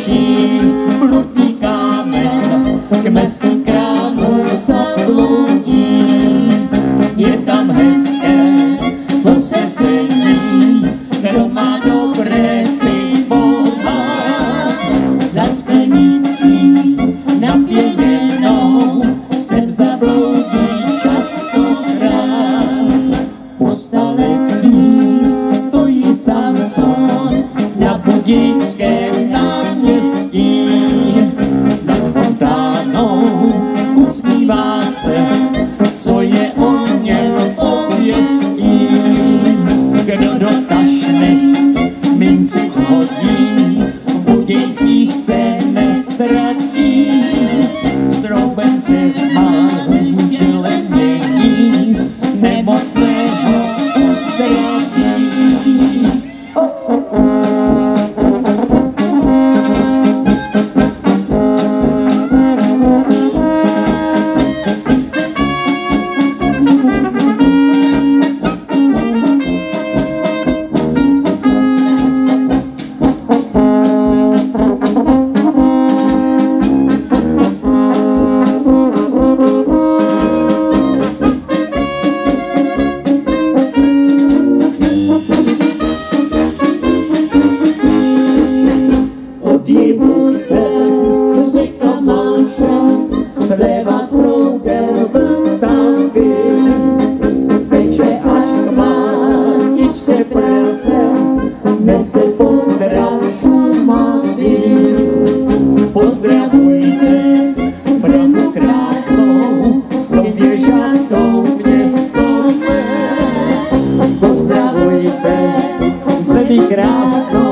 končí bludný kámen, k mestu kránu zabloudí. Je tam hezké posezení, kdo má dobré pivo za sklenicí napěněnou sem zabloudí častokrát. Po staletí stojí Samson na Budickém náměstí, nad fontánou usmívá se, co je o něm pověstí. Kdo do tašny minci vhodí, v Budějcích se nestratí, stroubenci v manžele mění, nemocného uzdraví. Dívu se řeka Máše, sleva s proudem Vltavy, teče až k Mátičce pralce, nese pozdrav Šumavy. Pozdravujte Prahu krásnou, s věžatou město mé. Pozdravujte zemi krásnou,